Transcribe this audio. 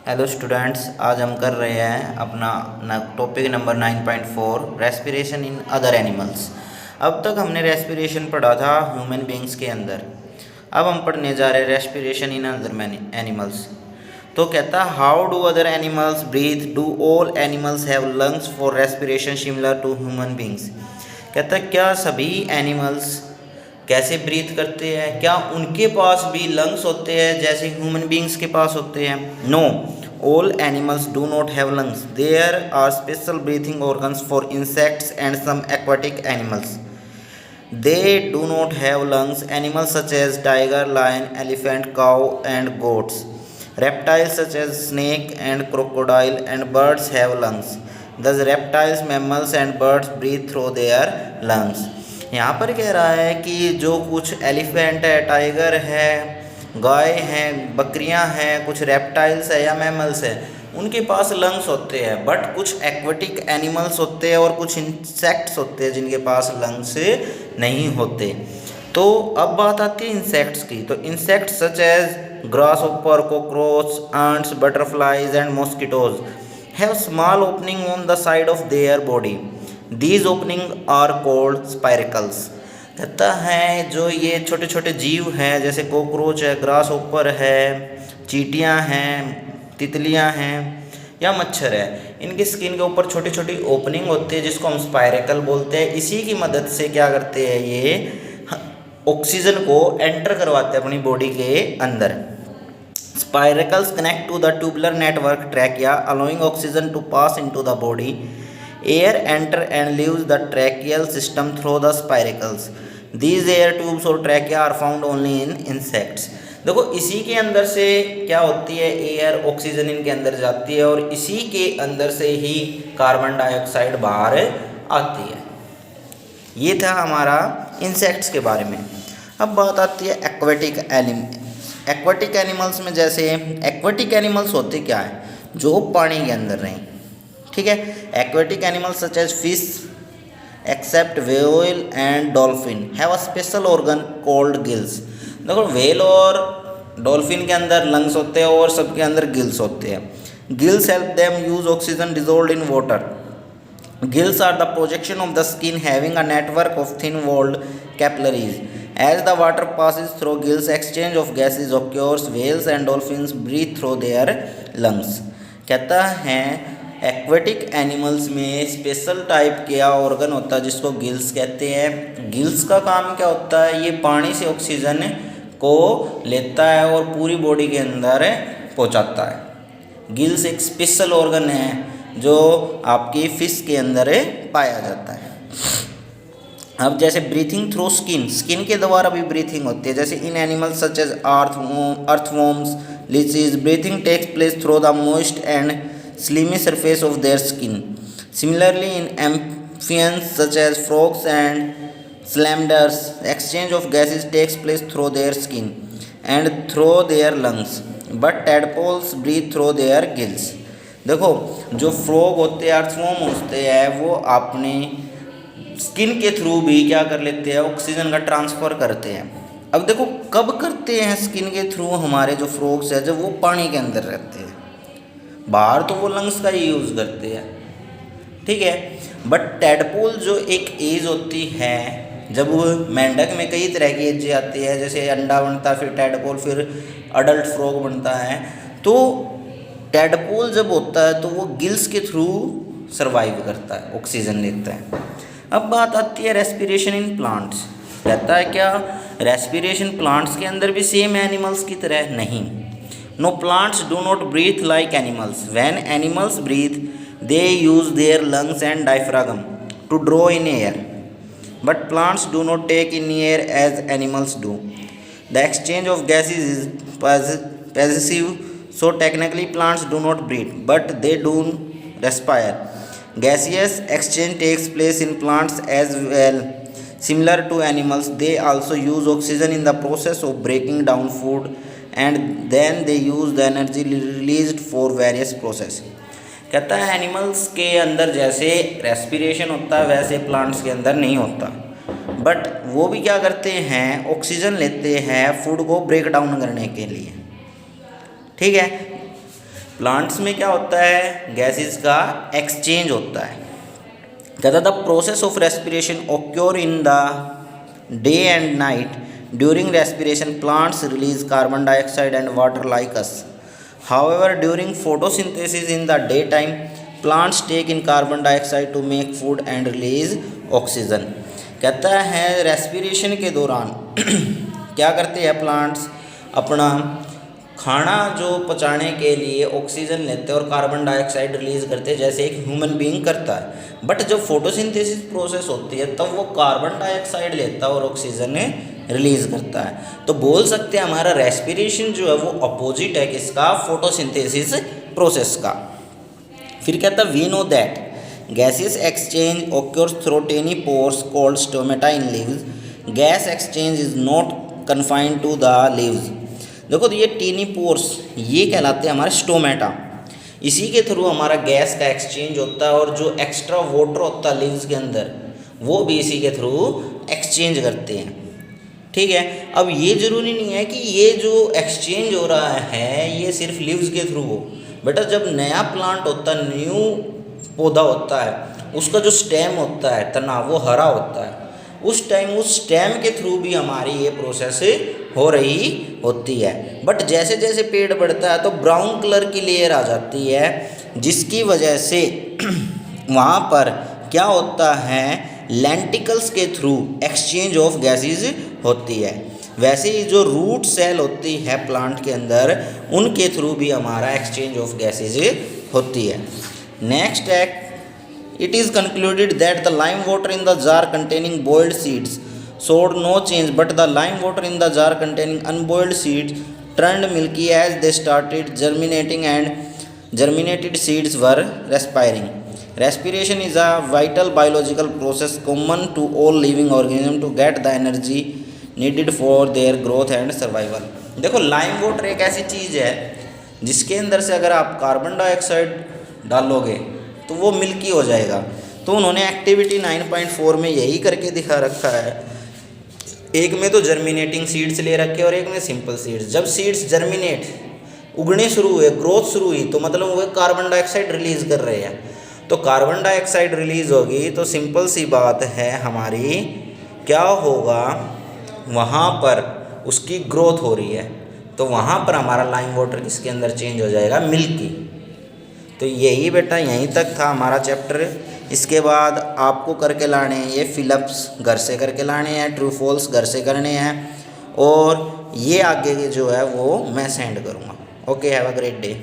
Hello students, आज हम कर रहे हैं अपना topic number 9.4 respiration in other animals. अब तक हमने रेस्पिरेशन पढ़ा था ह्यूमन बींग्स के अंदर। अब हम पढ़ने जा रहे हैं रेस्पिरेशन इन अदर एनिमल्स। तो कहता है how do other animals breathe, do all animals have lungs for respiration similar to human beings. कहता है क्या सभी एनिमल्स कैसे ब्रीथ करते हैं, क्या उनके पास भी लंग्स होते हैं जैसे ह्यूमन बींग्स के पास होते हैं। No, all animals do not have lungs. There are special breathing organs for insects and some aquatic animals. They do not have lungs. Animals such as tiger, lion, elephant, cow and goats, reptiles such as snake and crocodile and birds have lungs. Thus reptiles, mammals and birds breathe through their lungs. यहाँ पर कह रहा है कि जो कुछ elephant है, tiger है, गाय हैं, बकरियां हैं, कुछ रेप्टाइल्स है या मैमल्स है, उनके पास लंग्स होते हैं। बट कुछ एक्वेटिक एनिमल्स होते हैं और कुछ इंसेक्ट्स होते हैं जिनके पास लंग्स नहीं होते। तो अब बात आती है इंसेक्ट्स की। तो insects such as grasshopper, cockroach, ants, butterflies and mosquitoes have small opening on the side of their body. These opening are called spiracles. कहता है जो ये छोटे छोटे जीव हैं जैसे कॉकरोच है, ग्रास होपर है, चींटियाँ हैं, तितलियाँ हैं या मच्छर है, इनकी स्किन के ऊपर छोटी छोटी ओपनिंग होती है जिसको हम स्पायरेकल बोलते हैं। इसी की मदद से क्या करते हैं, ये ऑक्सीजन को एंटर करवाते हैं अपनी बॉडी के अंदर। Spiracles connect to the tubular network trachea, allowing oxygen to pass into the body. Air enter and leaves the tracheal system through the spiracles. These air tubes और trachea are found only in insects. देखो इसी के अंदर से क्या होती है, air oxygen इनके अंदर जाती है और इसी के अंदर से ही कार्बन डाइऑक्साइड बाहर आती है। ये था हमारा इंसेक्ट्स के बारे में। अब बात आती है एक्वेटिक एक्वेटिक एनिमल्स में। जैसे एक्वेटिक एनिमल्स होते क्या है, जो पानी के अंदर रहें। ठीक है, aquatic animals such as fish except whale and dolphin have a special organ called gills. देखो व्हेल और डॉल्फिन के अंदर लंग्स होते हैं और सबके अंदर गिल्स होते हैं। Gills help them use oxygen dissolved in water. Gills are the projection of the skin having a network of thin-walled capillaries. As the water passes through gills, exchange of gases occurs. Whales and dolphins breathe through their lungs. कहता है aquatic animals में special type का organ होता है जिसको gills कहते हैं। Gills का काम क्या होता है, ये पानी से ऑक्सीजन को लेता है और पूरी बॉडी के अंदर पहुंचाता है। गिल्स एक स्पेशल ऑर्गन है जो आपकी फिश के अंदर पाया जाता है। अब जैसे ब्रीथिंग थ्रू स्किन, स्किन के द्वारा भी ब्रीथिंग होती है। जैसे in animals such as earthworms, leeches, breathing takes place through the moist and slimy surface of their skin. Similarly in amphibians such as frogs and salamanders, exchange of gases takes place through their skin and through their lungs, but tadpoles breathe through their gills. देखो जो frog होते हैं, earthworm होते हैं, वो अपने skin के through भी क्या कर लेते हैं, ऑक्सीजन का ट्रांसफ़र करते हैं। अब देखो कब करते हैं स्किन के थ्रू, हमारे जो फ्रॉग्स है जब वो पानी के अंदर रहते हैं, बाहर तो वो लंग्स का ही यूज़ करते हैं। ठीक है, बट टैडपोल जो एक एज होती है, जब मेंढक में कई तरह की एजें आती है, जैसे अंडा बनता है फिर टैडपोल फिर अडल्ट फ्रॉग बनता है, तो टैडपोल जब होता है तो वो गिल्स के थ्रू सर्वाइव करता है, ऑक्सीजन लेता है। अब बात आती है रेस्पिरेशन इन प्लांट्स। कहता है क्या रेस्पिरेशन प्लांट्स के अंदर भी सेम एनिमल्स की तरह नहीं। No, plants do not breathe like animals. When animals breathe they use their lungs and diaphragm to draw in air, but plants do not take in air as animals do. The exchange of gases is passive, so technically plants do not breathe, but they do respire. Gaseous exchange takes place in plants as well. Similar to animals, they also use oxygen in the process of breaking down food, and then they use the energy released for various process. कहता है animals के अंदर जैसे respiration होता है वैसे plants के अंदर नहीं होता, बट वो भी क्या करते हैं, ऑक्सीजन लेते हैं फूड को ब्रेक डाउन करने के लिए। ठीक है, प्लांट्स में क्या होता है, गैसेस का एक्सचेंज होता है। कहता the process of respiration occur in the day and night. During respiration plants release carbon dioxide and water like us. However during photosynthesis in the day time plants take in carbon dioxide to make food and release oxygen. कहता है respiration के दौरान क्या करते हैं plants, अपना खाना जो पचाने के लिए ऑक्सीजन लेते हैं और कार्बन डाइऑक्साइड रिलीज़ करते हैं, जैसे एक ह्यूमन बीइंग करता है। बट जब फोटोसिंथेसिस प्रोसेस होती है तब वो कार्बन डाइऑक्साइड लेता है और ऑक्सीजन रिलीज़ करता है। तो बोल सकते हैं हमारा रेस्पिरेशन जो है वो अपोजिट है किसका, फोटोसिंथेसिस प्रोसेस का। फिर कहता है we know that gases exchange occurs through tiny pores called stomata in leaves. Gas exchange is not confined to the leaves. देखो तो ये टीनी पोर्स ये कहलाते हैं हमारे स्टोमेटा, इसी के थ्रू हमारा गैस का एक्सचेंज होता है और जो एक्स्ट्रा वाटर होता है लीव्स के अंदर वो भी इसी के थ्रू एक्सचेंज करते हैं। ठीक है, अब ये ज़रूरी नहीं है कि ये जो एक्सचेंज हो रहा है ये सिर्फ लीव्स के थ्रू हो। बेटा जब नया प्लांट होता है, न्यू पौधा होता है, उसका जो स्टेम होता है तना वो हरा होता है, उस टाइम उस स्टेम के थ्रू भी हमारी ये प्रोसेस हो रही होती है। बट जैसे जैसे पेड़ बढ़ता है तो ब्राउन कलर की लेयर आ जाती है, जिसकी वजह से वहाँ पर क्या होता है, लेंटिकल्स के थ्रू एक्सचेंज ऑफ गैसेस होती है। वैसे ही जो रूट सेल होती है प्लांट के अंदर, उनके थ्रू भी हमारा एक्सचेंज ऑफ गैसेस होती है। नेक्स्ट है, it is concluded that the lime water in the jar containing boiled seeds showed no change, but the lime water in the jar containing unboiled seeds turned milky as they started germinating and germinated seeds were respiring. Respiration is a vital biological process common to all living organisms to get the energy needed for their growth and survival. देखो lime water एक ऐसी चीज़ है जिसके अंदर से अगर आप carbon dioxide डालोगे तो वो मिल्की हो जाएगा। तो उन्होंने एक्टिविटी 9.4 में यही करके दिखा रखा है। एक में तो जर्मिनेटिंग सीड्स ले रखे और एक में सिंपल सीड्स। जब सीड्स जर्मिनेट उगने शुरू हुए, ग्रोथ शुरू हुई, तो मतलब वो कार्बन डाइऑक्साइड रिलीज़ कर रहे हैं। तो कार्बन डाइऑक्साइड रिलीज़ होगी तो सिंपल सी बात है हमारी क्या होगा, वहाँ पर उसकी ग्रोथ हो रही है तो वहाँ पर हमारा लाइम वाटर किसके अंदर चेंज हो जाएगा, मिल्की। तो यही बेटा यहीं तक था हमारा चैप्टर। इसके बाद आपको करके लाने हैं ये फिलअप्स, घर से करके लाने हैं, ट्रू फॉल्स घर से करने हैं, और ये आगे के जो है वो मैं सेंड करूँगा। Okay, have a great day.